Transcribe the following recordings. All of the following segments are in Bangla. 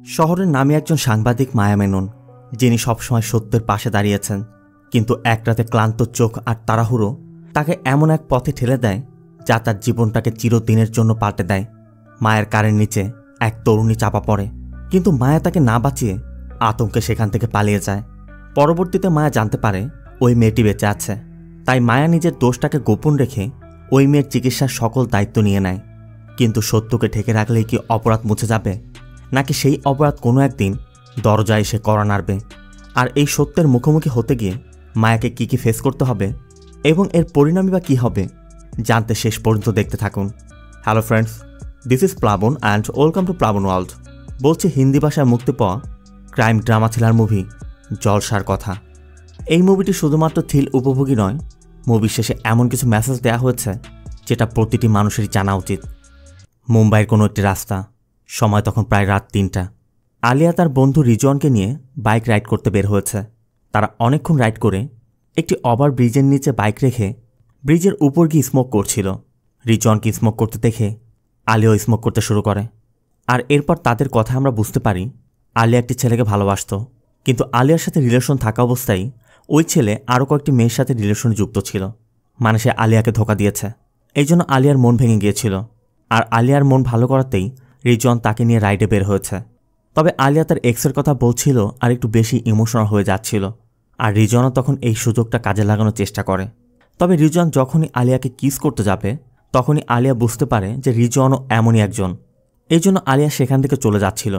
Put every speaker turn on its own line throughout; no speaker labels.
শহরের নামী একজন সাংবাদিক মায়া মেনন, যিনি সবসময় সত্যের পাশে দাঁড়িয়েছেন। কিন্তু এক রাতে ক্লান্ত চোখ আর তাড়াহুড়ো তাকে এমন এক পথে ঠেলে দেয় যা তার জীবনটাকে চিরদিনের জন্য পাল্টে দেয়। মায়ের কারের নিচে এক তরুণী চাপা পড়ে, কিন্তু মায়া তাকে না বাঁচিয়ে আতঙ্কে সেখান থেকে পালিয়ে যায়। পরবর্তীতে মায়া জানতে পারে ওই মেয়েটি বেঁচে আছে। তাই মায়া নিজের দোষটাকে গোপন রেখে ওই মেয়ের চিকিৎসার সকল দায়িত্ব নিয়ে নেয়। কিন্তু সত্যকে ঢেকে রাখলেই কি অপরাধ মুছে যাবে, নাকি সেই অপরাধ কোনো একদিন দরজায় এসে কড়া নাড়বে? আর এই সত্যের মুখোমুখি হতে গিয়ে মায়াকে কি ফেস করতে হবে এবং এর পরিণামই বা কী হবে, জানতে শেষ পর্যন্ত দেখতে থাকুন। হ্যালো ফ্রেন্ডস, দিস ইজ প্লাবন অ্যান্ড ওয়েলকাম টু প্লাবন ওয়ার্ল্ড। বলছি হিন্দি ভাষায় মুক্তি পাওয়া ক্রাইম ড্রামা থ্রিলার মুভি জলসার কথা। এই মুভিটি শুধুমাত্র থ্রিল উপভোগী নয়, মুভির শেষে এমন কিছু মেসেজ দেওয়া হয়েছে যেটা প্রতিটি মানুষেরই জানা উচিত। মুম্বাইয়ের কোনো একটি রাস্তা, সময় তখন প্রায় রাত ৩টা। আলিয়া তার বন্ধু রিজওয়ানকে নিয়ে বাইক রাইড করতে বের হয়েছে। তারা অনেকক্ষণ রাইড করে একটি ওভার ব্রিজের নিচে বাইক রেখে ব্রিজের উপর গিয়ে স্মোক করছিল। রিজওয়ানকে স্মোক করতে দেখে আলিয়াও স্মোক করতে শুরু করে। আর এরপর তাদের কথা আমরা বুঝতে পারি আলিয়া একটি ছেলেকে ভালোবাসত, কিন্তু আলিয়ার সাথে রিলেশন থাকা অবস্থায় ওই ছেলে আরও কয়েকটি মেয়ের সাথে রিলেশনে যুক্ত ছিল। মানে সে আলিয়াকে ধোঁকা দিয়েছে। এই জন্য আলিয়ার মন ভেঙে গিয়েছিল। আর আলিয়ার মন ভালো করাতেই রিজওয়ান তাকে নিয়ে রাইডে বের হয়েছে। তবে আলিয়া তার এক্সের কথা বলছিল আর একটু বেশি ইমোশনাল হয়ে যাচ্ছিল। আর রিজওয়ানও তখন এই সুযোগটা কাজে লাগানোর চেষ্টা করে। তবে রিজওয়ান যখনই আলিয়াকে কিস করতে যাবে তখনই আলিয়া বুঝতে পারে যে রিজওয়ানও এমনই একজন। এই জন্য আলিয়া সেখান থেকে চলে যাচ্ছিল।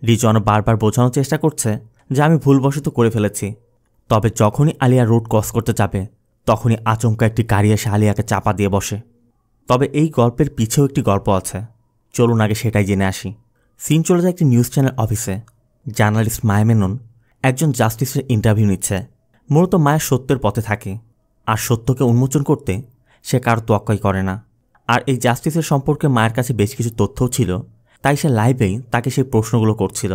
রিজওয়ানও বারবার বোঝানোর চেষ্টা করছে যে আমি ভুলবশত করে ফেলেছি। তবে যখনই আলিয়া রোড ক্রস করতে যাবে তখনই আচমকা একটি গাড়ি এসে আলিয়াকে চাপা দিয়ে বসে। তবে এই গল্পের পিছেও একটি গল্প আছে, চলুন আগে সেটাই জেনে আসি। সিন চলে যায় একটি নিউজ চ্যানেল অফিসে। জার্নালিস্ট মায়া মেনন একজন জাস্টিসের ইন্টারভিউ নিচ্ছে। মূলত মায়া সত্যের পথে থাকে, আর সত্যকে উন্মোচন করতে সে কারো তোয়াক্কাই করে না। আর এই জাস্টিসের সম্পর্কে মায়ের কাছে বেশ কিছু তথ্যও ছিল, তাই সে লাইভেই তাকে সেই প্রশ্নগুলো করছিল।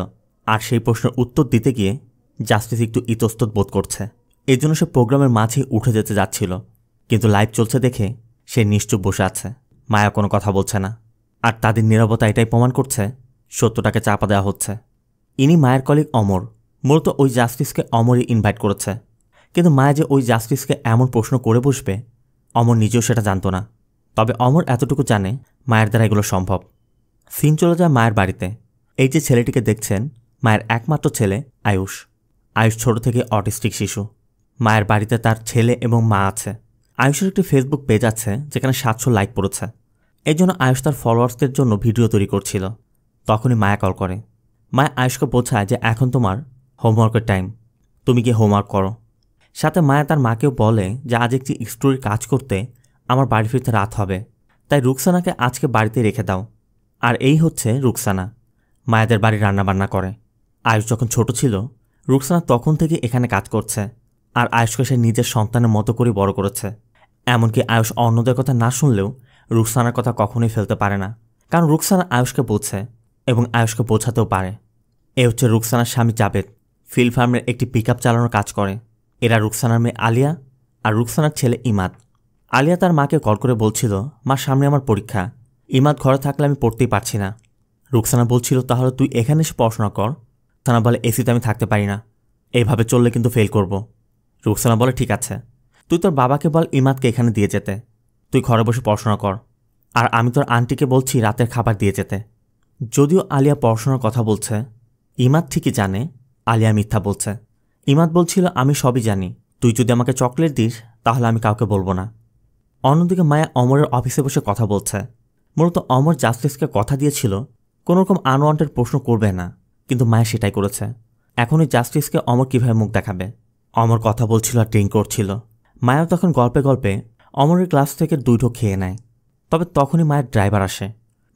আর সেই প্রশ্নের উত্তর দিতে গিয়ে জাস্টিস একটু ইতস্তত বোধ করছে। এই জন্য সে প্রোগ্রামের মাঝেই উঠে যেতে যাচ্ছিল, কিন্তু লাইভ চলছে দেখে সে নিশ্চুপ বসে আছে। মায়া কোনো কথা বলছে না। আর তাদের নীরবতা এটাই প্রমাণ করছে সত্যটাকে চাপা দেওয়া হচ্ছে। ইনি মায়ের কলিগ অমর। মূলত ওই জাস্টিসকে অমরই ইনভাইট করেছে। কিন্তু মায়া যে ওই জাস্টিসকে এমন প্রশ্ন করে বসবে অমর নিজেও সেটা জানতো না। তবে অমর এতটুকু জানে মায়ের দ্বারা এগুলো সম্ভব। সিন চলে যায় মায়ের বাড়িতে। এই যে ছেলেটিকে দেখছেন মায়ের একমাত্র ছেলে আয়ুষ। আয়ুষ ছোট থেকে অটিস্টিক শিশু। মায়ের বাড়িতে তার ছেলে এবং মা আছে। আয়ুষের একটি ফেসবুক পেজ আছে যেখানে 700 লাইক পড়েছে। এই জন্য আয়ুষ তার ফলোয়ার্সদের জন্য ভিডিও তৈরি করছিল। তখনই মায়া কল করে। মায়া আয়ুষকে বোঝায় যে এখন তোমার হোমওয়ার্কের টাইম, তুমি গিয়ে হোমওয়ার্ক করো। সাথে মায়া তার মাকেও বলে যে আজ একটি স্টোরির কাজ করতে আমার বাড়ি ফিরতে রাত হবে, তাই রুকসানাকে আজকে বাড়িতে রেখে দাও। আর এই হচ্ছে রুকসানা, মায়াদের বাড়ি রান্নাবান্না করে। আয়ুষ যখন ছোট ছিল রুকসানা তখন থেকে এখানে কাজ করছে। আর আয়ুষকে সে নিজের সন্তানের মতো করে বড় করেছে। এমনকি আয়ুষ অন্যদের কথা না শুনলেও রুকসানার কথা কখনোই ফেলতে পারে না, কারণ রুকসানা আয়ুষকে বোঝে এবং আয়ুষকে বোঝাতেও পারে। এ হচ্ছে রুকসানার স্বামী জাবেদ, ফিল্ড ফার্মের একটি পিকআপ চালানোর কাজ করে। এরা রুকসানার মেয়ে আলিয়া আর রুকসানার ছেলে ইমাদ। আলিয়া তার মাকে কল করে বলছিল, মা সামনে আমার পরীক্ষা, ইমাদ ঘরে থাকলে আমি পড়তেই পারছি না। রুকসানা বলছিল তাহলে তুই এখানে এসে পড়াশোনা কর। রুকসানা বলে এসিতে আমি থাকতে পারি না, এইভাবে চললে কিন্তু ফেল করব। রুকসানা বলে ঠিক আছে, তুই তোর বাবাকে বল ইমাদকে এখানে দিয়ে যেতে, তুই ঘরে বসে পড়াশোনা কর। আর আমি তোর আন্টিকে বলছি রাতের খাবার দিয়ে যেতে। যদিও আলিয়া পড়াশোনার কথা বলছে, ইমাদ ঠিকই জানে আলিয়া মিথ্যা বলছে। ইমাদ বলছিল আমি সবই জানি, তুই যদি আমাকে চকলেট দিস তাহলে আমি কাউকে বলবো না। অন্যদিকে মায়া অমরের অফিসে বসে কথা বলছে। মূলত অমর জাস্টিসকে কথা দিয়েছিল কোনোরকম আনওয়ান্টেড প্রশ্ন করবে না, কিন্তু মায়া সেটাই করেছে। এখন ওই জাস্টিসকে অমর কীভাবে মুখ দেখাবে? অমর কথা বলছিল আর ড্রিঙ্ক করছিল। মায়াও তখন গল্পে গল্পে অমরের গ্লাস থেকে 2 ঢোক খেয়ে নেয়। তবে তখনই মায়ের ড্রাইভার আসে।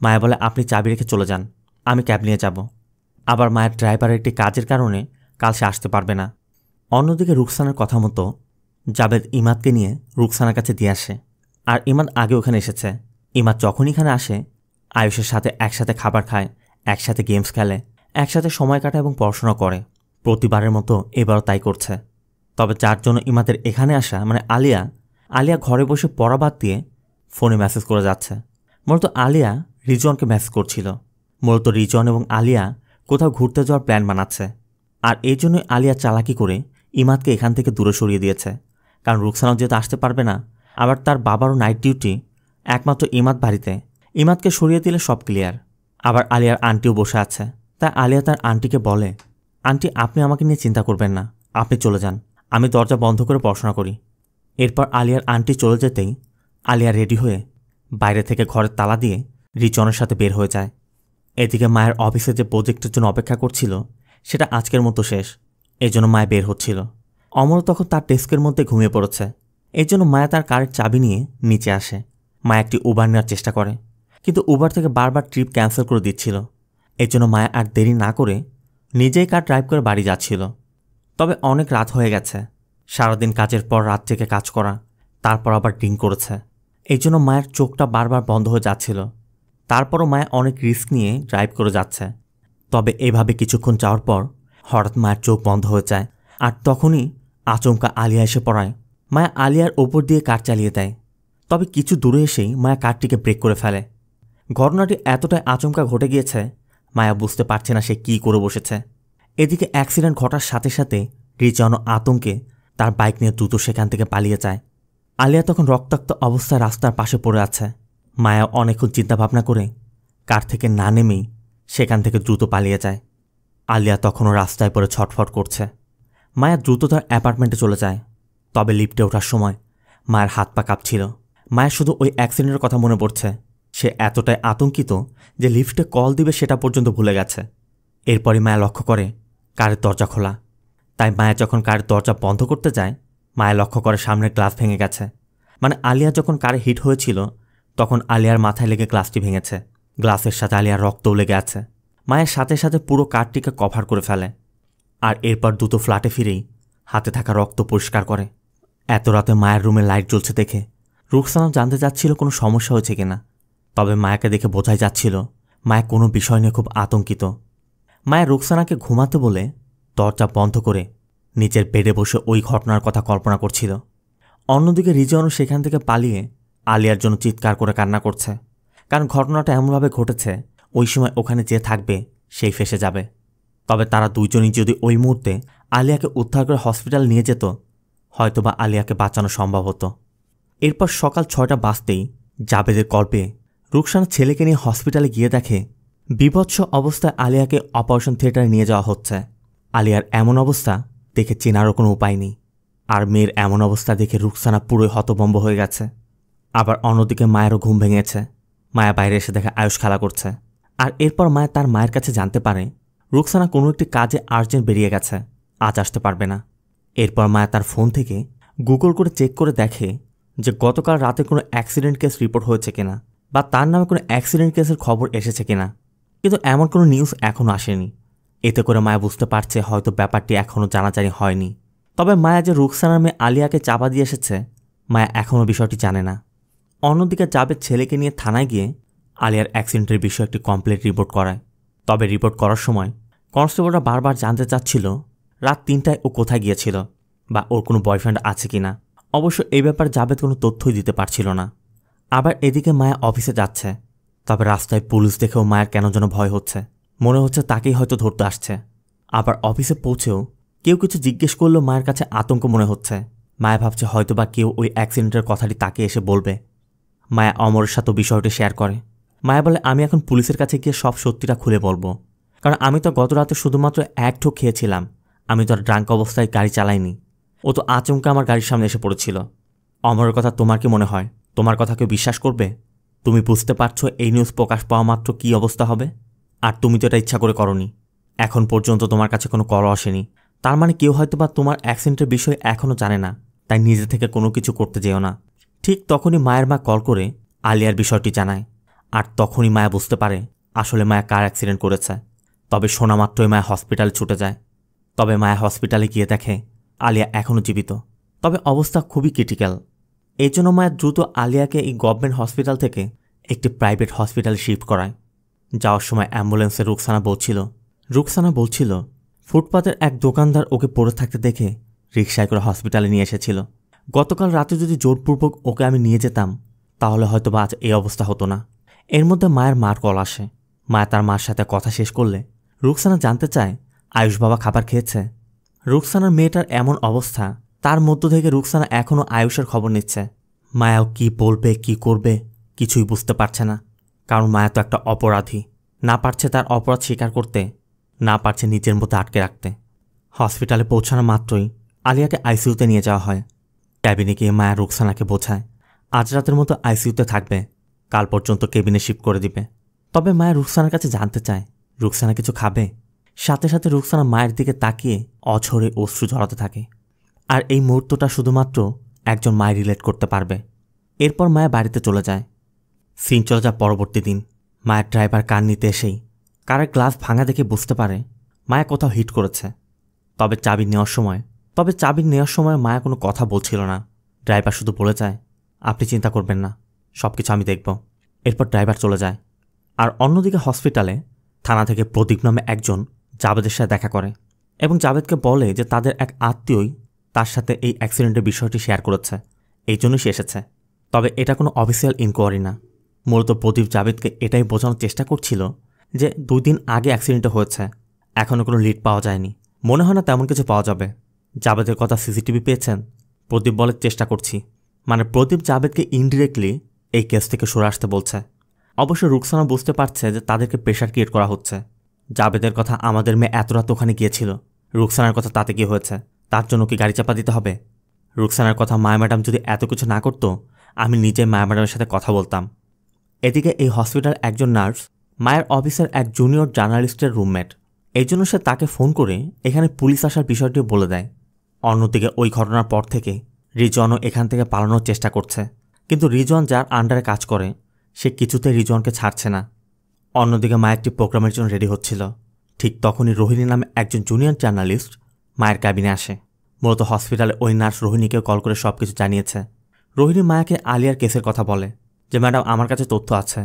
মায়া বলে আপনি চাবি রেখে চলে যান, আমি ক্যাব নিয়ে যাব। আবার মায়ের ড্রাইভারের একটি কাজের কারণে কাল সে আসতে পারবে না। অন্যদিকে রুকসানার কথা মতো জাবেদ ইমাদকে নিয়ে রুকসানার কাছে দিয়ে আসে। আর ইমাদ আগে ওখানে এসেছে। ইমাদ যখন এখানে আসে আয়ুষের সাথে একসাথে খাবার খায়, একসাথে গেমস খেলে, একসাথে সময় কাটায় এবং পড়াশোনা করে। প্রতিবারের মতো এবারও তাই করছে। তবে যার জন্য ইমাদের এখানে আসা মানে আলিয়া ঘরে বসে পড়া বাদ দিয়ে ফোনে মেসেজ করে যাচ্ছে। মূলত আলিয়া রিজওয়ানকে মেসেজ করছিল। মূলত রিজওয়ান এবং আলিয়া কোথাও ঘুরতে যাওয়ার প্ল্যান বানাচ্ছে। আর এই জন্যই আলিয়া চালাকি করে ইমাদকে এখান থেকে দূরে সরিয়ে দিয়েছে, কারণ রুকসানাও যেহেতু আসতে পারবে না, আবার তার বাবারও নাইট ডিউটি, একমাত্র ইমাদ বাড়িতে। ইমাদকে সরিয়ে দিলে সব ক্লিয়ার। আবার আলিয়ার আন্টিও বসে আছে, তাই আলিয়া তার আন্টিকে বলে, আন্টি আপনি আমাকে নিয়ে চিন্তা করবেন না, আপনি চলে যান, আমি দরজা বন্ধ করে পড়াশোনা করি। এরপর আলিয়ার আন্টি চলে যেতেই আলিয়া রেডি হয়ে বাইরে থেকে ঘরের তালা দিয়ে রিচনের সাথে বের হয়ে যায়। এদিকে মায়ের অফিসে যে প্রজেক্টের জন্য অপেক্ষা করছিল সেটা আজকের মতো শেষ, এই জন্য মায়া বের হচ্ছিল। অমর তখন তার ডেস্কের মধ্যে ঘুমিয়ে পড়েছে, এই জন্য মায়া তার কারের চাবি নিয়ে নিচে আসে। মায়া একটি উবার নেওয়ার চেষ্টা করে, কিন্তু উবার থেকে বারবার ট্রিপ ক্যান্সেল করে দিচ্ছিল। এই জন্য মায়া আর দেরি না করে নিজেই কার ড্রাইভ করে বাড়ি যাচ্ছিল। তবে অনেক রাত হয়ে গেছে, সারাদিন কাজের পর রাত থেকে কাজ করা, তারপর আবার ড্রিঙ্ক করেছে, এই জন্য মায়ের চোখটা বারবার বন্ধ হয়ে যাচ্ছিল। তারপরও মায়া অনেক রিস্ক নিয়ে ড্রাইভ করে যাচ্ছে। তবে এভাবে কিছুক্ষণ যাওয়ার পর হঠাৎ মায়ের চোখ বন্ধ হয়ে যায়, আর তখনই আচমকা আলিয়া এসে পড়ায়। মায়া আলিয়ার ওপর দিয়ে কার চালিয়ে দেয়। তবে কিছু দূরে এসেই মায়া কারটিকে ব্রেক করে ফেলে। ঘটনাটি এতটাই আচমকা ঘটে গিয়েছে, মায়া বুঝতে পারছে না সে কী করে বসেছে। এদিকে অ্যাক্সিডেন্ট ঘটার সাথে সাথে রিচনও আতঙ্কে তার বাইক নিয়ে দ্রুত সেখান থেকে পালিয়ে যায়। আলিয়া তখন রক্তাক্ত অবস্থায় রাস্তার পাশে পড়ে আছে। মায়া অনেকক্ষণ চিন্তাভাবনা করে কার থেকে না নেমেই সেখান থেকে দ্রুত পালিয়ে যায়। আলিয়া তখনও রাস্তায় পড়ে ছটফট করছে। মায়া দ্রুত তার অ্যাপার্টমেন্টে চলে যায়। তবে লিফটে ওঠার সময় মায়ের হাত পা কাঁপছিল। মায়ের শুধু ওই অ্যাক্সিডেন্টের কথা মনে পড়ছে। সে এতটাই আতঙ্কিত যে লিফটে কল দিবে সেটা পর্যন্ত ভুলে গেছে। এরপরই মায়া লক্ষ্য করে কারের দরজা খোলা। তাই মায়া যখন কারের দরজা বন্ধ করতে যায়, মায়া লক্ষ্য করে সামনের গ্লাস ভেঙে গেছে। মানে আলিয়া যখন কারে হিট হয়েছিল তখন আলিয়ার মাথায় লেগে গ্লাসটি ভেঙেছে। গ্লাসের সাথে আলিয়ার রক্তও লেগে আছে। মায়ের সাথে সাথে পুরো কারটিকে কভার করে ফেলে। আর এরপর দ্রুত ফ্ল্যাটে ফিরেই হাতে থাকা রক্ত পরিষ্কার করে। এত রাতে মায়ের রুমে লাইট জ্বলছে দেখে রুকসানা জানতে চাচ্ছিল কোনো সমস্যা হয়েছে কিনা। তবে মায়াকে দেখে বোঝাই যাচ্ছিল মায়া কোনো বিষয় নিয়ে খুব আতঙ্কিত। মায়া রুকসানাকে ঘুমাতে বলে দরজা বন্ধ করে নিচের বেডে বসে ওই ঘটনার কথা কল্পনা করছিল। অন্যদিকে রিজনও সেখান থেকে পালিয়ে আলিয়ার জন্য চিৎকার করে কান্না করছে, কারণ ঘটনাটা এমনভাবে ঘটেছে ওই সময় ওখানে যে থাকবে সেই ফেঁসে যাবে। তবে তারা দুইজনই যদি ওই মুহূর্তে আলিয়াকে উদ্ধার করে হসপিটাল নিয়ে যেত, হয়তোবা আলিয়াকে বাঁচানো সম্ভব হতো। এরপর সকাল 6টা বাজতেই জাবেদের কল পেয়ে রুকসানা ছেলেকে নিয়ে হসপিটালে গিয়ে দেখে বিভৎস অবস্থায় আলিয়াকে অপারেশন থিয়েটারে নিয়ে যাওয়া হচ্ছে। আলিয়ার এমন অবস্থা দেখে চেনারও কোনো উপায় নেই। আর মেয়ের এমন অবস্থা দেখে রুকসানা পুরোই হতভম্ব হয়ে গেছে। আবার অন্যদিকে মায়েরও ঘুম ভেঙেছে। মায়া বাইরে এসে দেখে আয়ুষ খেলা করছে। আর এরপর মায়া তার মায়ের কাছে জানতে পারে রুকসানা কোনো একটি কাজে আর্জেন্ট বেরিয়ে গেছে, আজ আসতে পারবে না। এরপর মায়া তার ফোন থেকে গুগল করে চেক করে দেখে যে গতকাল রাতে কোনো অ্যাক্সিডেন্ট কেস রিপোর্ট হয়েছে কিনা, বা তার নামে কোনো অ্যাক্সিডেন্ট কেসের খবর এসেছে কিনা। কিন্তু এমন কোনো নিউজ এখনও আসেনি। এতে করে মায়া বুঝতে পারছে হয়তো ব্যাপারটি এখনও জানাজানি হয়নি। তবে মায়া যে রুকসানার মেয়ে আলিয়াকে চাপা দিয়ে এসেছে, মায়া এখনও বিষয়টি জানে না। অন্যদিকে জাবেদ ছেলেকে নিয়ে থানায় গিয়ে আলিয়ার অ্যাক্সিডেন্টের বিষয়ে একটি কমপ্লিট রিপোর্ট করায়। তবে রিপোর্ট করার সময় কনস্টেবলরা বারবার জানতে চাচ্ছিল রাত 3টায় ও কোথায় গিয়েছিল, বা ওর কোনো বয়ফ্রেন্ড আছে কিনা। অবশ্য এই ব্যাপারে জাবেদ কোনো তথ্যই দিতে পারছিল না। আবার এদিকে মায়া অফিসে যাচ্ছে। তবে রাস্তায় পুলিশ দেখেও মায়ের কেন যেন ভয় হচ্ছে, মনে হচ্ছে তাকেই হয়তো ধরতে আসছে। আবার অফিসে পৌঁছেও কেউ কিছু জিজ্ঞেস করলেও মায়ের কাছে আতঙ্ক মনে হচ্ছে। মায়া ভাবছে হয়তোবা কেউ ওই অ্যাক্সিডেন্টের কথাটি তাকে এসে বলবে। মায়া অমরের সাথেও বিষয়টি শেয়ার করে। মায়া বলে, আমি এখন পুলিশের কাছে গিয়ে সব সত্যিটা খুলে বলবো, কারণ আমি তো গত রাতে শুধুমাত্র এক ঠোক খেয়েছিলাম, আমি তো আর ড্রাঙ্ক অবস্থায় গাড়ি চালাইনি। ও তো আচমকা আমার গাড়ির সামনে এসে পড়েছিল। অমরের কথা তোমার কি মনে হয়? তোমার কথা কেউ বিশ্বাস করবে? তুমি বুঝতে পারছো এই নিউজ প্রকাশ পাওয়া মাত্র কী অবস্থা হবে? আর তুমি তো এটা ইচ্ছা করে করনি। এখন পর্যন্ত তোমার কাছে কোনো কল আসেনি, তার মানে কেউ হয়তোবা তোমার অ্যাক্সিডেন্টের বিষয় এখনও জানে না, তাই নিজে থেকে কোনো কিছু করতে যেও না। ঠিক তখনই মায়ের মা কল করে আলিয়ার বিষয়টি জানায়। আর তখনই মায়া বুঝতে পারে আসলে মায়া কার অ্যাক্সিডেন্ট করেছে। তবে শোনা মাত্রই মায়া হসপিটালে ছুটে যায়। তবে মায়া হসপিটালে গিয়ে দেখে আলিয়া এখনও জীবিত, তবে অবস্থা খুবই ক্রিটিক্যাল। এই জন্য মায়া দ্রুত আলিয়াকে এই গভর্নমেন্ট হসপিটাল থেকে একটি প্রাইভেট হসপিটালে শিফট করায়। যাওয়ার সময় অ্যাম্বুলেন্সে রুকসানা বলছিল ফুটপাতের এক দোকানদার ওকে পড়ে থাকতে দেখে রিকশায় করে হসপিটালে নিয়ে এসেছিল। গতকাল রাতে যদি জোরপূর্বক ওকে আমি নিয়ে যেতাম তাহলে হয়তো বা আজ এই অবস্থা হতো না। এর মধ্যে মায়ের মার কল আসে। মায়া তার মার সাথে কথা শেষ করলে রুকসানা জানতে চায় আয়ুষ বাবা খাবার খেয়েছে। রুকসানার মেয়েটার এমন অবস্থা, তার মধ্য থেকে রুকসানা এখনও আয়ুষের খবর নিচ্ছে। মায়াও কি বলবে কি করবে কিছুই বুঝতে পারছে না, কারণ মায়া তো একটা অপরাধী, না পারছে তার অপরাধ স্বীকার করতে, না পারছে নিজের মধ্যে আটকে রাখতে। হসপিটালে পৌঁছানো মাত্রই আলিয়াকে আইসিইউতে নিয়ে যাওয়া হয়। ক্যাবিনে গিয়ে মায়া রুকসানাকে বোঝায় আজ রাতের মতো আইসিইউতে থাকবে, কাল পর্যন্ত কেবিনে শিফট করে দিবে। তবে মায়া রুকসানার কাছে জানতে চায় রুকসানা কিছু খাবে। সাথে সাথে রুকসানা মায়ের দিকে তাকিয়ে অঝরে অশ্রু ঝরাতে থাকে। আর এই মুহূর্তটা শুধুমাত্র একজন মায় রিলেট করতে পারবে। এরপর মায়া বাড়িতে চলে যায়। সিন চলে যায় পরবর্তী দিন। মায়ের ড্রাইভার কার নিতে এসেই কারের গ্লাস ভাঙা দেখে বুঝতে পারে মায়া কোথাও হিট করেছে। তবে চাবি নেওয়ার সময় মায়া কোনো কথা বলছিল না। ড্রাইভার শুধু বলে যায় আপনি চিন্তা করবেন না, সব কিছু আমি দেখব। এরপর ড্রাইভার চলে যায়। আর অন্যদিকে হসপিটালে থানা থেকে প্রদীপ নামে একজন জাবেদের সাথে দেখা করে এবং জাবেদকে বলে যে তাদের এক আত্মীয়ই তার সাথে এই অ্যাক্সিডেন্টের বিষয়টি শেয়ার করেছে, এই জন্যই সে এসেছে। তবে এটা কোনো অফিসিয়াল ইনকোয়ারি না। মূলত প্রদীপ জাবেদকে এটাই বোঝানোর চেষ্টা করছিল যে 2 দিন আগে অ্যাক্সিডেন্টটা হয়েছে, এখনও কোনো লিড পাওয়া যায়নি, মনে হয় না তেমন কিছু পাওয়া যাবে। জাবেদের কথা সিসিটিভি পেয়েছেন? প্রদীপ বলে চেষ্টা করছি। মানে প্রদীপ জাবেদকে ইনডিরেক্টলি এই কেস থেকে সরে আসতে বলছে। অবশ্য রুকসানা বুঝতে পারছে যে তাদেরকে প্রেশার ক্রিয়েট করা হচ্ছে। জাবেদের কথা আমাদের মেয়ে এত রাত ওখানে গিয়েছিল, রুকসানার কথা তাতে কি হয়েছে, তার জন্য কি গাড়ি চাপা দিতে হবে? রুকসানার কথা মায়া ম্যাডাম যদি এত কিছু না করতো, আমি নিজে মায়া ম্যাডামের সাথে কথা বলতাম। এদিকে এই হসপিটাল একজন নার্স মায়ের অফিসের এক জুনিয়র জার্নালিস্টের রুমমেট, এই জন্য সে তাকে ফোন করে এখানে পুলিশ আসার বিষয়টি বলে দেয়। অন্যদিকে ওই ঘটনার পর থেকে রিজওয়ানও এখান থেকে পালানোর চেষ্টা করছে, কিন্তু রিজওয়ান যার আন্ডারে কাজ করে সে কিছুতেই রিজওয়ানকে ছাড়ছে না। অন্যদিকে মা একটি প্রোগ্রামের জন্য রেডি হচ্ছিল। ঠিক তখনই রোহিণী নামে একজন জুনিয়র জার্নালিস্ট মায়ের ক্যাবিনে আসে। মূলত হসপিটালে ওই নার্স রোহিণীকে কল করে সব কিছু জানিয়েছে। রোহিণী মায়াকে আলিয়ার কেসের কথা বলে যে ম্যাডাম আমার কাছে তথ্য আছে,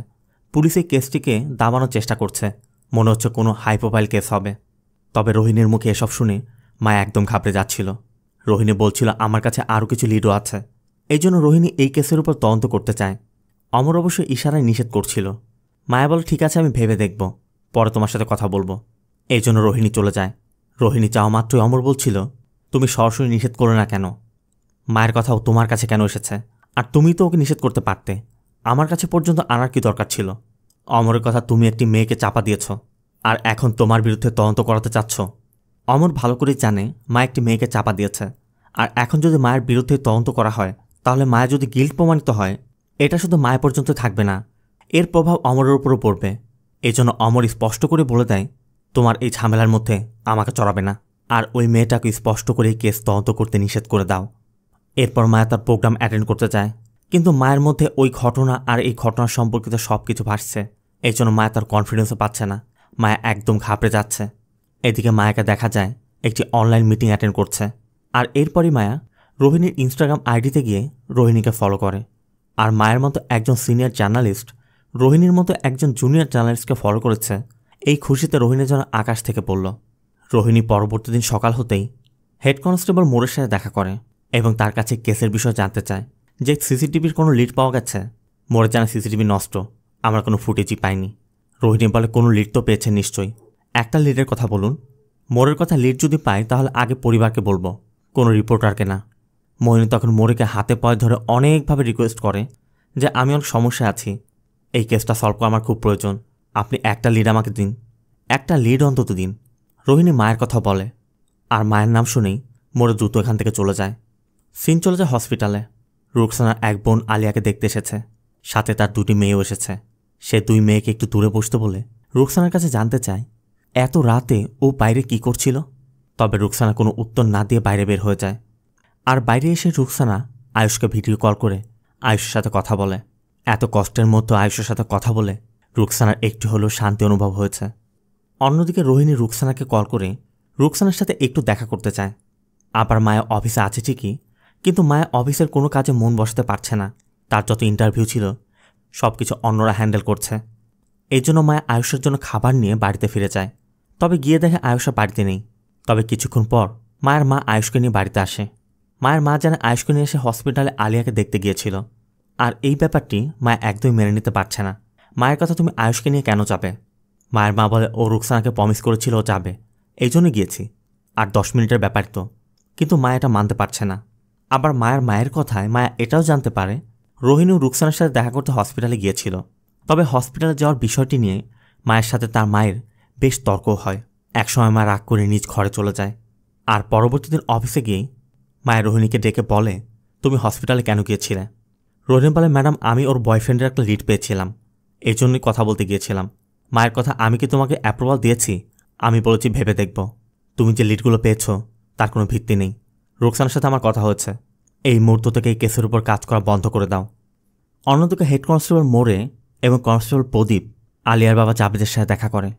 পুলিশ এই কেসটিকে দাবানোর চেষ্টা করছে, মনে হচ্ছে কোনো হাই প্রোফাইল কেস হবে। তবে রোহিণীর মুখে এসব শুনে মায়া একদম ঘাবড়ে যাচ্ছিল। রোহিণী বলছিল আমার কাছে আরও কিছু লিডও আছে, এই জন্য রোহিণী এই কেসের উপর তদন্ত করতে চায়। অমর অবশ্য ইশারায় নিষেধ করছিল। মায়া বলে ঠিক আছে আমি ভেবে দেখব, পরে তোমার সাথে কথা বলবো। এই জন্য রোহিণী চলে যায়। রোহিণী চাওয়া মাত্রই অমর বলছিল তুমি সরাসরি নিষেধ করো না কেন, মায়ের কথাও তোমার কাছে কেন এসেছে, আর তুমি তো ওকে নিষেধ করতে পারতে, আমার কাছে পর্যন্ত আনার কি দরকার ছিল? অমরের কথা তুমি একটি মেয়েকে চাপা দিয়েছ, আর এখন তোমার বিরুদ্ধে তদন্ত করাতে চাচ্ছ। অমর ভালো করেই জানে মা একটি মেয়েকে চাপা দিয়েছে, আর এখন যদি মায়ের বিরুদ্ধে তদন্ত করা হয় তাহলে মায়া যদি গিল্ট প্রমাণিত হয়, এটা শুধু মায়ের পর্যন্ত থাকবে না, এর প্রভাব অমরের উপরও পড়বে। এজন্য অমর স্পষ্ট করে বলে দেয় তোমার এই ঝামেলার মধ্যে আমাকে চড়াবে না, আর ওই মেয়েটাকে স্পষ্ট করে কেস তদন্ত করতে নিষেধ করে দাও। এরপর মায়া তার প্রোগ্রাম অ্যাটেন্ড করতে যায়, কিন্তু মায়ের মধ্যে ওই ঘটনা আর এই ঘটনা সম্পর্কিত সব কিছু ভাসছে, এই জন্য মায়া তার কনফিডেন্সও পাচ্ছে না। মায়া একদম ঘাবড়ে যাচ্ছে। এদিকে মায়াকে দেখা যায় একটি অনলাইন মিটিং অ্যাটেন্ড করছে, আর এরপরই মায়া রোহিণীর ইনস্টাগ্রাম আইডিতে গিয়ে রোহিণীকে ফলো করে। আর মায়ের মতো একজন সিনিয়র জার্নালিস্ট রোহিণীর মতো একজন জুনিয়র জার্নালিস্টকে ফলো করেছে, এই খুশিতে রোহিণী যেন আকাশ থেকে পড়ল। রোহিণী পরবর্তী দিন সকাল হতেই হেড কনস্টেবল মোড়ের সাথে দেখা করে এবং তার কাছে কেসের বিষয়ে জানতে চায় যে সিসিটিভির কোনো লিড পাওয়া গেছে। মোড়ে জানা সিসিটিভি নষ্ট, আমরা কোনো ফুটেজই পাইনি। রোহিণী বলে কোনো লিড তো পেয়েছেন নিশ্চয়ই, একটা লিডের কথা বলুন। মোড়ের কথা লিড যদি পাই তাহলে আগে পরিবারকে বলবো, কোনো রিপোর্টারকে না। মোহিনী তখন মোড়েকে হাতে পায়ে ধরে অনেকভাবে রিকোয়েস্ট করে যে আমি অনেক সমস্যায় আছি, এই কেসটা সলভ করা আমার খুব প্রয়োজন, আপনি একটা লিড আমাকে দিন, একটা লিড অন্তত দিন। রোহিণী মায়ের কথা বলে, আর মায়ের নাম শুনেই মোড়ে দ্রুত এখান থেকে চলে যায়। সিন চলে যায় হসপিটালে। রুকসানার এক বোন আলিয়াকে দেখতে এসেছে, সাথে তার 2টি মেয়েও এসেছে। সে 2 মেয়েকে একটু দূরে বসতে বলে রুকসানার কাছে জানতে চায় এত রাতে ও বাইরে কি করছিল। তবে রুকসানা কোনো উত্তর না দিয়ে বাইরে বের হয়ে যায়। আর বাইরে এসে রুকসানা আয়ুষকে ভিডিও কল করে আয়ুষের সাথে কথা বলে। এত কষ্টের মধ্যে আয়ুষের সাথে কথা বলে রুকসানার একটু হলেও শান্তি অনুভব হয়েছে। অন্যদিকে রোহিণী রুকসানাকে কল করে রুকসানার সাথে একটু দেখা করতে চায়। আবার মায়া অফিসে আছে ঠিকই, কিন্তু মায়া অফিসের কোনো কাজে মন বসাতে পারছে না। তার যত ইন্টারভিউ ছিল সব কিছু অন্যরা হ্যান্ডেল করছে। এই জন্য মায়া আয়ুষের জন্য খাবার নিয়ে বাড়িতে ফিরে যায়। তবে গিয়ে দেখে আয়ুষা বাড়িতে নেই। তবে কিছুক্ষণ পর মায়ের মা আয়ুষকে নিয়ে বাড়িতে আসে। মায়ের মা জানে আয়ুষকে নিয়ে এসে হসপিটালে আলিয়াকে দেখতে গিয়েছিল, আর এই ব্যাপারটি মায়া একদমই মেনে নিতে পারছে না। মায়ের কথা তুমি আয়ুষকে নিয়ে কেন যাবে? মায়ের মা বলে ও রুকসানাকে প্রমিস করেছিল ও যাবে, এই জন্য গিয়েছি, আর 10 মিনিটের ব্যাপার তো। কিন্তু মা এটা মানতে পারছে না। আবার মায়ের কথায় মায়া এটাও জানতে পারে রোহিণী ও রুকসানার সাথে দেখা করতে হসপিটালে গিয়েছিল। তবে হসপিটালে যাওয়ার বিষয়টি নিয়ে মায়ের সাথে তার মায়ের বেশ তর্ক হয়। একসময় মা রাগ করে নিজ ঘরে চলে যায়। আর পরবর্তী দিন অফিসে গিয়েই মায়ের রোহিণীকে ডেকে বলে, তুমি হসপিটালে কেন গিয়েছিলে? রোহিণী বলে, ম্যাডাম আমি ওর বয়ফ্রেন্ডের একটা লিড পেয়েছিলাম, এই জন্যই কথা বলতে গিয়েছিলাম। মায়ের কথা, আমি কি তোমাকে অ্যাপ্রুভাল দিয়েছি? আমি বলেছি ভেবে দেখব। তুমি যে লিডগুলো পেয়েছ তার কোনো ভিত্তি নেই। রুকসানার সাথে আমার কথা হচ্ছে, এই মুহূর্ত থেকে এই কেসের উপর কাজ করা বন্ধ করে দাও। অন্যদিকে হেড কনস্টেবল মোরে এবং কনস্টেবল প্রদীপ আলিয়ার বাবা জাবেদের সাথে দেখা করে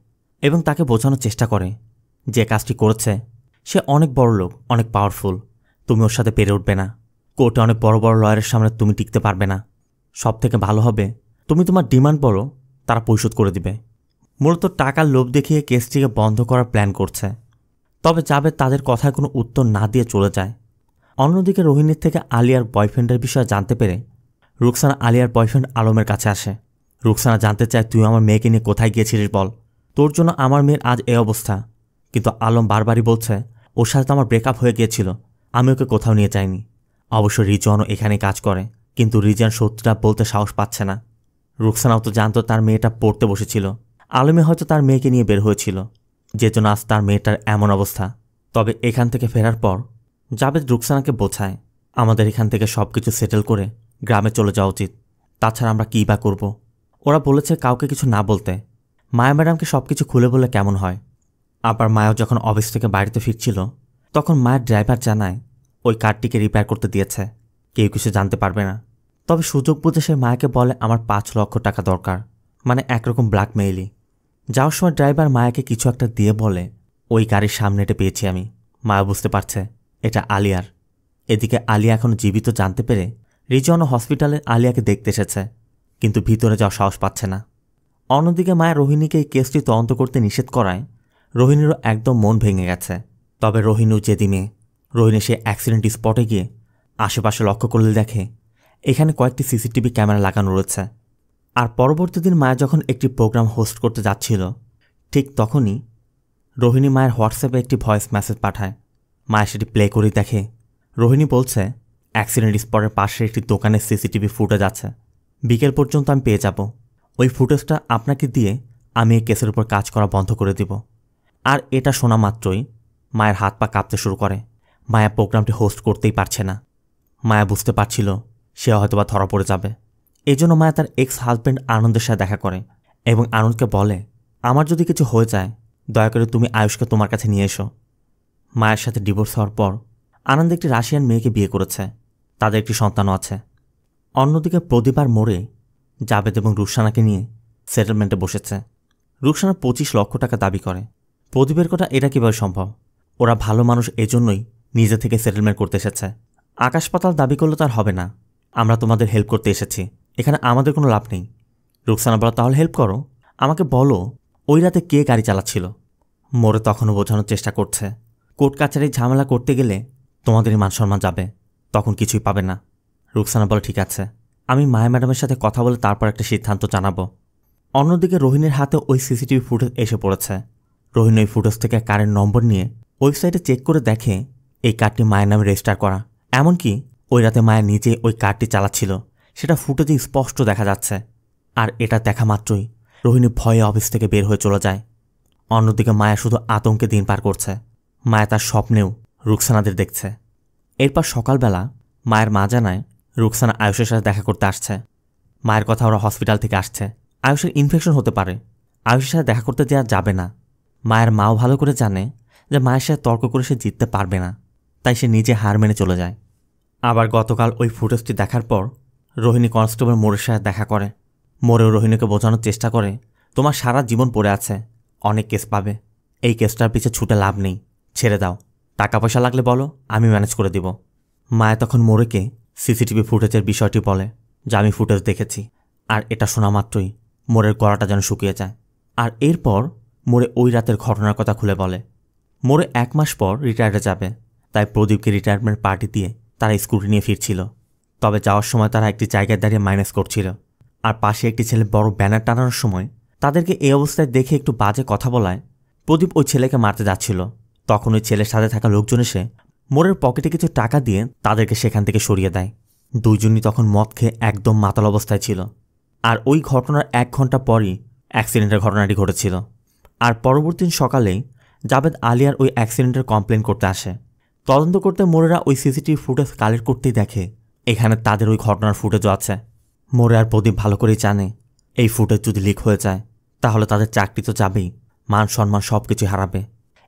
এবং তাকে বোঝানোর চেষ্টা করে যে কাজটি করেছে সে অনেক বড় লোক, অনেক পাওয়ারফুল, তুমি ওর সাথে পেরে উঠবে না। কোর্টে অনেক বড় বড় লয়ারের সামনে তুমি টিকতে পারবে না। সব থেকে ভালো হবে তুমি তোমার ডিমান্ড বলো, তারা পরিশোধ করে দিবে। মূলত টাকার লোভ দেখিয়ে কেসটিকে বন্ধ করার প্ল্যান করছে। তবে জাবেদ তাদের কথায় কোনো উত্তর না দিয়ে চলে যায়। অন্যদিকে রোহিণীর থেকে আলিয়ার বয়ফ্রেন্ডের বিষয়ে জানতে পেরে রুকসানা আলিয়ার বয়ফ্রেন্ড আলমের কাছে আসে। রুকসানা জানতে চায়, তুই আমার মেয়েকে নিয়ে কোথায় গিয়েছিলিস বল, তোর জন্য আমার মেয়ের আজ এই অবস্থা। কিন্তু আলম বারবারই বলছে ওর সাথে তো আমার ব্রেকআপ হয়ে গিয়েছিল, আমি ওকে কোথাও নিয়ে যাইনি। অবশ্য রিজওয়ানও এখানে কাজ করে, কিন্তু রিজওয়ান সত্যিটা বলতে সাহস পাচ্ছে না। রুকসানাও তো জানতো তার মেয়েটা পড়তে বসেছিল, আলমে হয়তো তার মেয়েকে নিয়ে বের হয়েছিল, যে জন্য আজ তার মেয়েটার এমন অবস্থা। তবে এখান থেকে ফেরার পর জাবেদ রুকসানাকে বোঝায়, আমাদের এখান থেকে সব কিছু সেটেল করে গ্রামে চলে যাওয়া উচিত, তাছাড়া আমরা কী বা করব। ওরা বলেছে কাউকে কিছু না বলতে। মায়া ম্যাডামকে সব কিছু খুলে বললে কেমন হয়। আবার মায়াও যখন অফিস থেকে বাড়িতে ফিরছিল তখন মায়ের ড্রাইভার জানায় ওই কারটিকে রিপেয়ার করতে দিয়েছে, কেউ কিছু জানতে পারবে না। তবে সুযোগ বুঝে সে মায়াকে বলে আমার 5 লক্ষ টাকা দরকার, মানে একরকম ব্ল্যাকমেইলই। যাওয়ার সময় ড্রাইভার মায়াকে কিছু একটা দিয়ে বলে, ওই গাড়ির সামনে এটা পেয়েছি আমি। মায়া বুঝতে পারছে এটা আলিয়ার। এদিকে আলিয়া এখনও জীবিত জানতে পেরে রিজওয়ান হসপিটালে আলিয়াকে দেখতে এসেছে, কিন্তু ভিতরে যাওয়ার সাহস পাচ্ছে না। অন্যদিকে মায়া রোহিণীকে এই কেসটি তদন্ত করতে নিষেধ করায় রোহিণীরও একদম মন ভেঙে গেছে। তবে রোহিণীও জেদি মেয়ে। রোহিণী সে অ্যাক্সিডেন্ট স্পটে গিয়ে আশেপাশে লক্ষ্য করলে দেখে এখানে কয়েকটি সিসিটিভি ক্যামেরা লাগানো রয়েছে। আর পরবর্তী দিন মায়া যখন একটি প্রোগ্রাম হোস্ট করতে যাচ্ছিল ঠিক তখনই রোহিণী মায়ের হোয়াটসঅ্যাপে একটি ভয়েস মেসেজ পাঠায়। মায়া সেটি প্লে করে দেখে রোহিণী বলছে, অ্যাক্সিডেন্ট স্পটের পাশে একটি দোকানের সিসিটিভি ফুটেজ আছে, বিকেল পর্যন্ত আমি পেয়ে যাব। ওই ফুটেজটা আপনাকে দিয়ে আমি এই কেসের উপর কাজ করা বন্ধ করে দিব। আর এটা শোনা মাত্রই মায়ের হাত পা কাঁপতে শুরু করে। মায়া প্রোগ্রামটি হোস্ট করতেই পারছে না। মায়া বুঝতে পারছিল সে হয়তোবা ধরা পড়ে যাবে। এই জন্য মায়া তার এক্স হাজব্যান্ড আনন্দের সাথে দেখা করে এবং আনন্দকে বলে, আমার যদি কিছু হয়ে যায় দয়া করে তুমি আয়ুষকে তোমার কাছে নিয়ে এসো। মায়ের সাথে ডিভোর্স হওয়ার পর আনন্দ একটি রাশিয়ান মেয়েকে বিয়ে করেছে, তাদের একটি সন্তানও আছে। অন্যদিকে প্রদীপ আর মোড়ে জাবেদ এবং রুকসানাকে নিয়ে সেটেলমেন্টে বসেছে। রুকসানা 25 লক্ষ টাকা দাবি করে। প্রদীপের কথা এটা কীভাবে সম্ভব? ওরা ভালো মানুষ, এজন্যই নিজে থেকে সেটেলমেন্ট করতে এসেছে। আকাশ পাতাল দাবি করলে তার হবে না। আমরা তোমাদের হেল্প করতে এসেছি, এখানে আমাদের কোনো লাভ নেই। রুকসানা বলো, তাহলে হেল্প করো, আমাকে বলো ওই রাতে কে গাড়ি চালাচ্ছিল। মোড়ে তখনও বোঝানোর চেষ্টা করছে, কোর্ট কাছারি ঝামেলা করতে গেলে তোমাদেরই মান সম্মান যাবে, তখন কিছুই পাবে না। রুকসানা বলে, ঠিক আছে, আমি মায়া ম্যাডামের সাথে কথা বলে তারপর একটা সিদ্ধান্ত জানাবো। অন্যদিকে রোহিণীর হাতে ওই সিসিটিভি ফুটেজ এসে পড়েছে। রোহিণী ওই ফুটেজ থেকে কারের নম্বর নিয়ে ওয়েবসাইটে চেক করে দেখে এই কারটি মায়ের নামে রেজিস্টার করা। এমনকি ওই রাতে মায়া নিজে ওই কারটি চালাচ্ছিল সেটা ফুটেজে স্পষ্ট দেখা যাচ্ছে। আর এটা দেখা মাত্রই রোহিণী ভয়ে অফিস থেকে বের হয়ে চলে যায়। অন্যদিকে মায়া শুধু আতঙ্কে দিন পার করছে। মায়া তার স্বপ্নেও রুকসানাদের দেখছে। এরপর সকালবেলা মায়ের মা জানায় রুকসানা আয়ুষের সাথে দেখা করতে আসছে। মায়ের কথা ওরা হসপিটাল থেকে আসছে, আয়ুষের ইনফেকশন হতে পারে, আয়ুষের সাথে দেখা করতে দেওয়া যাবে না। মায়ের মাও ভালো করে জানে যে মায়ের সাথে তর্ক করে সে জিততে পারবে না, তাই সে নিজে হার মেনে চলে যায়। আবার গতকাল ওই ফুটেজটি দেখার পর রোহিণী কনস্টেবল মোড়ের সাথে দেখা করে। মোড়েও রোহিণীকে বোঝানোর চেষ্টা করে, তোমার সারা জীবন পড়ে আছে, অনেক কেস পাবে, এই কেসটার পিছে ছুটে লাভ নেই, ছেড়ে দাও, টাকা পয়সা লাগলে বলো, আমি ম্যানেজ করে দিব। মায়া তখন মোড়েকে সিসিটিভি ফুটেজের বিষয়টি বলে যে আমি ফুটেজ দেখেছি। আর এটা শোনা মাত্রই মোড়ের গলাটা যেন শুকিয়ে যায়। আর এরপর মোড়ে ওই রাতের ঘটনার কথা খুলে বলে। মোড়ে 1 মাস পর রিটায়ারে যাবে, তাই প্রদীপকে রিটায়ারমেন্ট পার্টি দিয়ে তারা স্কুটি নিয়ে ফিরছিল। তবে যাওয়ার সময় তারা একটি জায়গায় দাঁড়িয়ে মাইনাস করছিল। আর পাশে একটি ছেলে বড় ব্যানার টানানোর সময় তাদেরকে এই অবস্থায় দেখে একটু বাজে কথা বলায় প্রদীপ ওই ছেলেকে মারতে যাচ্ছিল। তখন ওই ছেলের সাথে থাকা লোকজন এসে মোড়ের পকেটে কিছু টাকা দিয়ে তাদেরকে সেখান থেকে সরিয়ে দেয়। দুইজনই তখন মদ খেয়ে একদম মাতাল অবস্থায় ছিল। আর ওই ঘটনার 1 ঘন্টা পরই অ্যাক্সিডেন্টের ঘটনাটি ঘটেছিল। আর পরবর্তী দিন সকালেই জাবেদ আলিয়ার ওই অ্যাক্সিডেন্টের কমপ্লেন করতে আসে। তদন্ত করতে মোরেরা ওই সিসিটিভি ফুটেজ কালেক্ট করতেই দেখে এখানে তাদের ওই ঘটনার ফুটেজও আছে। মোরে আর প্রদীপ ভালো করেই জানে এই ফুটেজ যদি লিক হয়ে যায় তাহলে তাদের চাকরি তো যাবেই, মান সম্মান সব কিছু হারাবে।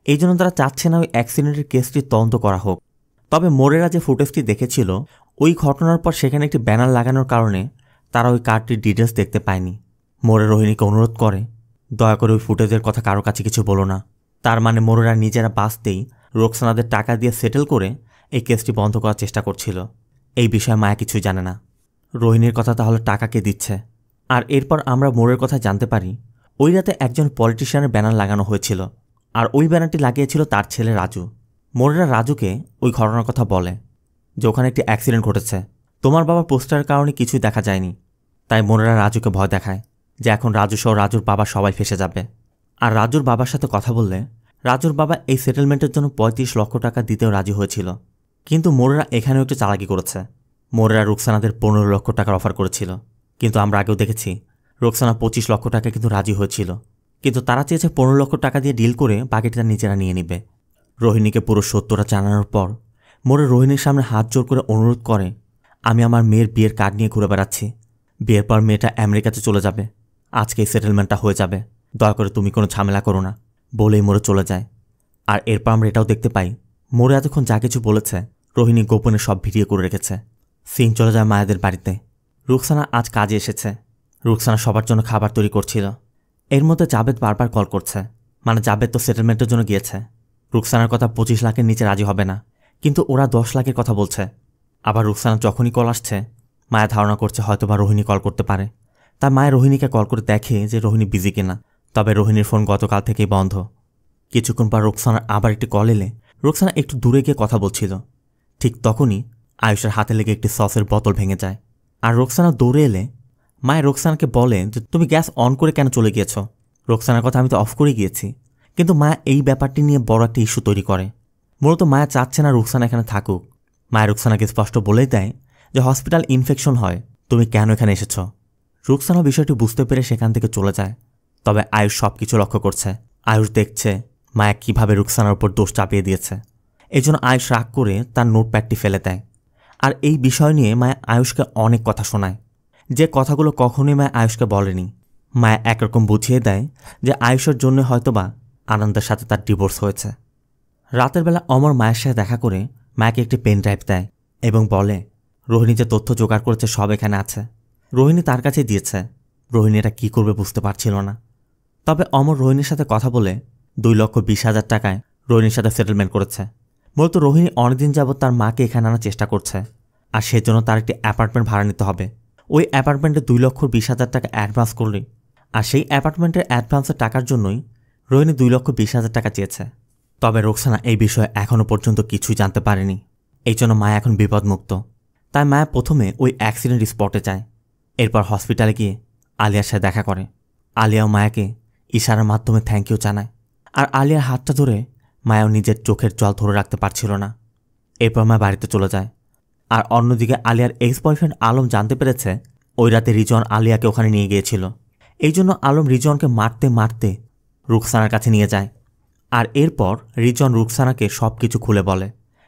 এই জন্য তারা চাচ্ছে না ওই অ্যাক্সিডেন্টের কেসটি তদন্ত করা হোক। তবে মোরেরা যে ফুটেজটি দেখেছিল ওই ঘটনার পর সেখানে একটি ব্যানার লাগানোর কারণে তারা ওই কার্ডটির ডিটেলস দেখতে পায়নি। মোরে রোহিণীকে অনুরোধ করে, দয়া করে ওই ফুটেজের কথা কারো কাছে কিছু বলো না। তার মানে মোরেরা নিজেরা বাঁচতেই রোকসানাদের টাকা দিয়ে সেটেল করে এই কেসটি বন্ধ করার চেষ্টা করছিল। এই বিষয়ে মায়া কিছুই জানে না। রোহিণীর কথা তাহলে টাকাকে দিচ্ছে। আর এরপর আমরা মোরের কথা জানতে পারি ওই রাতে একজন পলিটিশিয়ানের ব্যানার লাগানো হয়েছিল, আর ওই ব্যানারটি লাগিয়েছিল তার ছেলে রাজু। মোরেরা রাজুকে ওই ঘটনার কথা বলে যে ওখানে একটি অ্যাক্সিডেন্ট ঘটেছে, তোমার বাবার পোস্টারের কারণে কিছুই দেখা যায়নি। তাই মোরেরা রাজুকে ভয় দেখায় যে এখন রাজু সহ রাজুর বাবা সবাই ফেসে যাবে। আর রাজুর বাবার সাথে কথা বললে রাজুর বাবা এই সেটেলমেন্টের জন্য ৩৫ লক্ষ টাকা দিতেও রাজি হয়েছিল। কিন্তু মোরেরা এখানেও একটু চালাকি করেছে। মোরেরা রুকসানাদের ১৫ লক্ষ টাকার অফার করেছিল, কিন্তু আমরা আগেও দেখেছি রুকসানা ২৫ লক্ষ টাকা কিন্তু রাজি হয়েছিল। কিন্তু তারা চেয়েছে ১৫ লক্ষ টাকা দিয়ে ডিল করে বাকিটা নিজেরা নিয়ে নিবে। রোহিণীকে পুরো সত্যটা জানানোর পর মোরে রোহিণীর সামনে হাত জোর করে অনুরোধ করে, আমি আমার মেয়ের বিয়ের কার্ড নিয়ে ঘুরে বেড়াচ্ছি, বিয়ের পর মেয়েটা আমেরিকাতে চলে যাবে, আজকে এই সেটেলমেন্টটা হয়ে যাবে, দয়া করে তুমি কোনো ঝামেলা করো না বলেই মোরে চলে যায়। আর এরপর আমরা এটাও দেখতে পাই মোরে এতক্ষণ যা কিছু বলেছে রোহিণী গোপনে সব ভিডিও করে রেখেছে। সিন চলে যায় মায়াদের বাড়িতে। রুকসানা আজ কাজে এসেছে। রুকসানা সবার জন্য খাবার তৈরি করছিল। এর মধ্যে জাবেদ বারবার কল করছে, মানে জাবেদ তো সেটেলমেন্টের জন্য গিয়েছে। রুকসানার কথা ২৫ লাখের নিচে রাজি হবে না, কিন্তু ওরা ১০ লাখের কথা বলছে। আবার রুকসানা যখনই কল আসছে মায়া ধারণা করছে হয়তোবা রোহিণী কল করতে পারে। তার মায়ের রোহিণীকে কল করে দেখে যে রোহিণী বিজি কিনা। তবে রোহিণীর ফোন গতকাল থেকেই বন্ধ। কিছুক্ষণ পর রুকসানার আবার একটি কল এলে রুকসানা একটু দূরে গিয়ে কথা বলছিল। ঠিক তখনই আয়ুষের হাতে লেগে একটি সসের বোতল ভেঙে যায়। আর রুকসানা দৌড়ে এলে মায়ের রুকসানাকে বলে যে তুমি গ্যাস অন করে কেন চলে গিয়েছ? রুকসানার কথা আমি তো অফ করে গিয়েছি। কিন্তু মায়া এই ব্যাপারটি নিয়ে বড় একটা ইস্যু তৈরি করে। মূলত মায়া চাচ্ছে না রুকসানা এখানে থাকুক। মায়া রুকসানাকে স্পষ্ট বলেই দেয় যে হসপিটাল ইনফেকশন হয়, তুমি কেন এখানে এসেছ। রুকসানা বিষয়টি বুঝতে পেরে সেখান থেকে চলে যায়। তবে আয়ুষ সব কিছু লক্ষ্য করছে। আয়ুষ দেখছে মায়া কিভাবে রুকসানার উপর দোষ চাপিয়ে দিয়েছে। এই জন্য আয়ুষ রাগ করে তার নোটপ্যাডটি ফেলে দেয়। আর এই বিষয় নিয়ে মায়া আয়ুষকে অনেক কথা শোনায়, যে কথাগুলো কখনোই মায়া আয়ুষকে বলেনি। মায়া একরকম বুঝিয়ে দেয় যে আয়ুষের জন্য হয়তোবা আনন্দের সাথে তার ডিভোর্স হয়েছে। রাতের বেলা অমর মায়ের সাথে দেখা করে মায়াকে একটি পেন ড্রাইভ দেয় এবং বলে রোহিণী যে তথ্য জোগাড় করেছে সব এখানে আছে। রোহিণী তার কাছে দিয়েছে। রোহিণী এটা কী করবে বুঝতে পারছিল না। তবে অমর রোহিণীর সাথে কথা বলে 2,20,000 টাকায় রোহিণীর সাথে সেটেলমেন্ট করেছে। মূলত রোহিণী অনেকদিন যাবৎ তার মাকে এখানে আনার চেষ্টা করছে, আর সেজন্য তার একটি অ্যাপার্টমেন্ট ভাড়া নিতে হবে। ওই অ্যাপার্টমেন্টে 2,20,000 টাকা অ্যাডভান্স করলেই, আর সেই অ্যাপার্টমেন্টের অ্যাডভান্সের টাকার জন্যই রোহিণী 2,20,000 টাকা চেয়েছে। তবে রোকসানা এই বিষয়ে এখনও পর্যন্ত কিছুই জানতে পারেনি। এই জন্য মায়া এখন বিপদমুক্ত। তাই মায়া প্রথমে ওই অ্যাক্সিডেন্ট স্পটে যায়। এরপর হসপিটালে গিয়ে আলিয়ার সাথে দেখা করে। আলিয়াও মায়াকে ইশারার মাধ্যমে থ্যাংক ইউ জানায়। আর আলিয়ার হাতটা ধরে মায়াও নিজের চোখের জল ধরে রাখতে পারছিল না। এরপর মায়া বাড়িতে চলে যায়। আর অন্যদিকে আলিয়ার এক্স বয়ফ্রেন্ড আলম জানতে পেরেছে ওই রাতে রিজন আলিয়াকে ওখানে নিয়ে গিয়েছিল। এই জন্য আলম রিজনকে মারতে মারতে রুকসানার কাছে নিয়ে যায়। আর এরপর রিজন রুকসানাকে সব কিছু খুলে বলে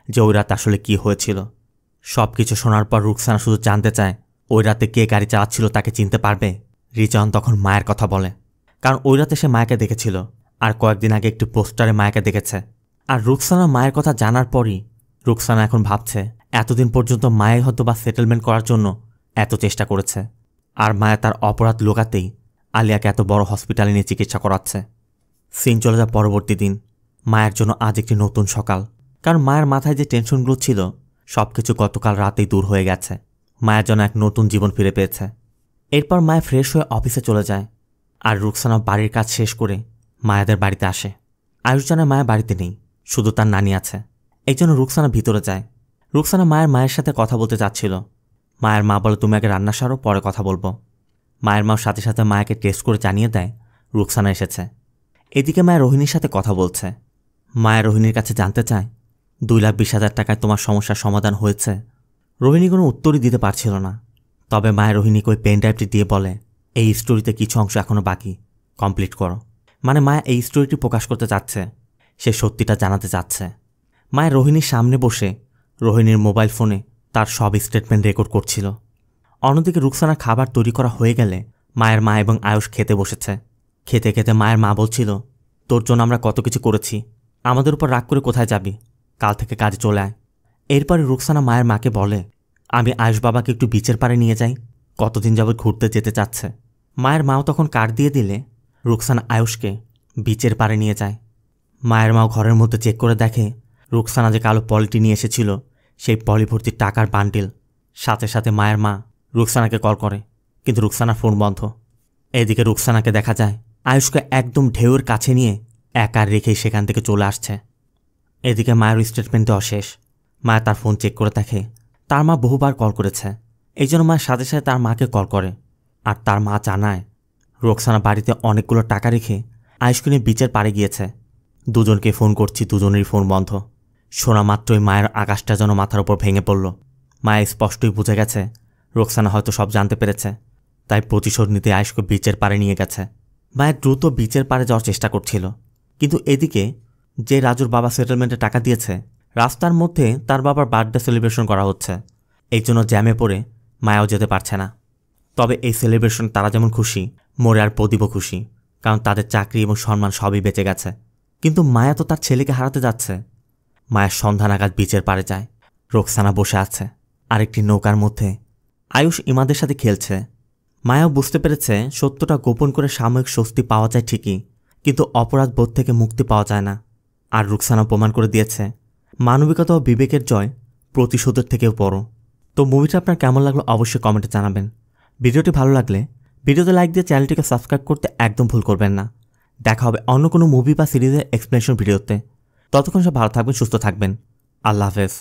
যে ওই রাতে আসলে কি হয়েছিল। সব কিছু শোনার পর রুকসানা শুধু জানতে চায় ওই রাতে কে গাড়ি চালাচ্ছিল তাকে চিনতে পারবে। রিজন তখন মায়ের কথা বলে, কারণ ওই রাতে সে মায়াকে দেখেছিল, আর কয়েকদিন আগে একটি পোস্টারে মায়াকে দেখেছে। আর রুকসানা মায়ের কথা জানার পরই রুকসানা এখন ভাবছে এতদিন পর্যন্ত মায়ের হয়তো বা সেটেলমেন্ট করার জন্য এত চেষ্টা করেছে, আর মায়া তার অপরাধ লোকাতেই আলিয়াকে এত বড় হসপিটালে নিয়ে চিকিৎসা করাচ্ছে। সিন চলে যায় পরবর্তী দিন। মায়ের জন্য আজ একটি নতুন সকাল, কারণ মায়ের মাথায় যে টেনশনগুলো ছিল সব কিছু গতকাল রাতেই দূর হয়ে গেছে। মায়ের জন্য এক নতুন জীবন ফিরে পেয়েছে। এরপর মায়া ফ্রেশ হয়ে অফিসে চলে যায়। আর রুকসানা বাড়ির কাজ শেষ করে মায়াদের বাড়িতে আসে। আয়ুষ জানায় মায়া বাড়িতে নেই, শুধু তার নানি আছে। এই জন্য রুকসানা ভিতরে যায়। রুকসানা মায়ের সাথে কথা বলতে চাচ্ছিল। মায়ের মা বলে তুমি আগে রান্না সারো, পরে কথা বলবো। মায়ের মাও সাথে সাথে মায়াকে টেস্ট করে জানিয়ে দেয় রুকসানা এসেছে। এদিকে মায়া রোহিণীর সাথে কথা বলছে। মায়া রোহিণীর কাছে জানতে চায় 2,20,000 টাকায় তোমার সমস্যার সমাধান হয়েছে? রোহিণী কোনো উত্তরই দিতে পারছিল না। তবে মায়া রোহিণীকে ওই পেন ড্রাইভটি দিয়ে বলে, এই স্টোরিতে কিছু অংশ এখনও বাকি, কমপ্লিট করো। মানে মায়া এই স্টোরিটি প্রকাশ করতে চাচ্ছে, সে সত্যিটা জানাতে চাচ্ছে। মায়া রোহিণীর সামনে বসে রোহিণীর মোবাইল ফোনে তার সব স্টেটমেন্ট রেকর্ড করছিল। অন্যদিকে রুকসানার খাবার তৈরি করা হয়ে গেলে মায়ের মা এবং আয়ুষ খেতে বসেছে। খেতে খেতে মায়ের মা বলছিল, তোর জন্য আমরা কত কিছু করেছি, আমাদের উপর রাগ করে কোথায় যাবি, কাল থেকে কাজে চলে আয়। এরপরে রুকসানা মায়ের মাকে বলে, আমি আয়ুষ বাবাকে একটু বিচের পাড়ে নিয়ে যাই, কতদিন যাবত ঘুরতে যেতে চাচ্ছে। মায়ের মাও তখন কার্ড দিয়ে দিলে রুকসানা আয়ুষকে বিচের পাড়ে নিয়ে যায়। মায়ের মাও ঘরের মধ্যে চেক করে দেখে রুকসানা যে কালো পলিটি নিয়ে এসেছিল সেই পলি ভর্তি টাকার বান্ডিল। সাথে সাথে মায়ের মা রুকসানাকে কল করে, কিন্তু রুকসানার ফোন বন্ধ। এদিকে রুকসানাকে দেখা যায় আয়ুষকে একদম ঢেউয়ের কাছে নিয়ে একা রেখেই সেখান থেকে চলে আসছে। এদিকে মায়ের স্টেটমেন্ট দেওয়া শেষ। মায়া তার ফোন চেক করে দেখে তার মা বহুবার কল করেছে। এই জন্য মায়ের সাথে সাথে তার মাকে কল করে, আর তার মা জানায় রুকসানা বাড়িতে অনেকগুলো টাকা রেখে আয়ুষকে নিয়ে বিচের পাড়ে গিয়েছে। দুজনকে ফোন করছি, দুজনেরই ফোন বন্ধ। শোনা মাত্রই মায়ের আকাশটা যেন মাথার উপর ভেঙে পড়ল। মায়া স্পষ্টই বুঝে গেছে রুকসানা হয়তো সব জানতে পেরেছে, তাই প্রতিশোধ নিতে আয়ুষকে বিচের পাড়ে নিয়ে গেছে। মায়া দ্রুত বিচের পাড়ে যাওয়ার চেষ্টা করছিল, কিন্তু এদিকে যে রাজুর বাবা সেটেলমেন্টে টাকা দিয়েছে রাস্তার মধ্যে তার বাবার বার্থডে সেলিব্রেশন করা হচ্ছে। এই জন্য জ্যামে পড়ে মায়াও যেতে পারছে না। তবে এই সেলিব্রেশন তারা যেমন খুশি, মোরে আর প্রদীপও খুশি, কারণ তাদের চাকরি এবং সম্মান সবই বেঁচে গেছে। কিন্তু মায়া তো তার ছেলেকে হারাতে যাচ্ছে। মায়ের সন্ধ্যা নাগাদ বিচের পাড়ে যায়। রুকসানা বসে আছে আরেকটি নৌকার মধ্যে, আয়ুষ ইমাদের সাথে খেলছে। মায়াও বুঝতে পেরেছে সত্যটা গোপন করে সাময়িক স্বস্তি পাওয়া যায় ঠিকই, কিন্তু অপরাধ বোধ থেকে মুক্তি পাওয়া যায় না। আর রুকসানা প্রমাণ করে দিয়েছে মানবিকতা ও বিবেকের জয় প্রতিশোধের থেকেও বড়। তো মুভিটা আপনার কেমন লাগলো অবশ্যই কমেন্টে জানাবেন। ভিডিওটি ভালো লাগলে ভিডিওতে লাইক দিয়ে চ্যানেলটিকে সাবস্ক্রাইব করতে একদম ভুল করবেন না। দেখা হবে অন্য কোনো মুভি বা সিরিজের এক্সপ্লেনেশন ভিডিওতে। ততক্ষণ সব ভালো থাকবেন, সুস্থ থাকবেন। আল্লাহ হাফেজ।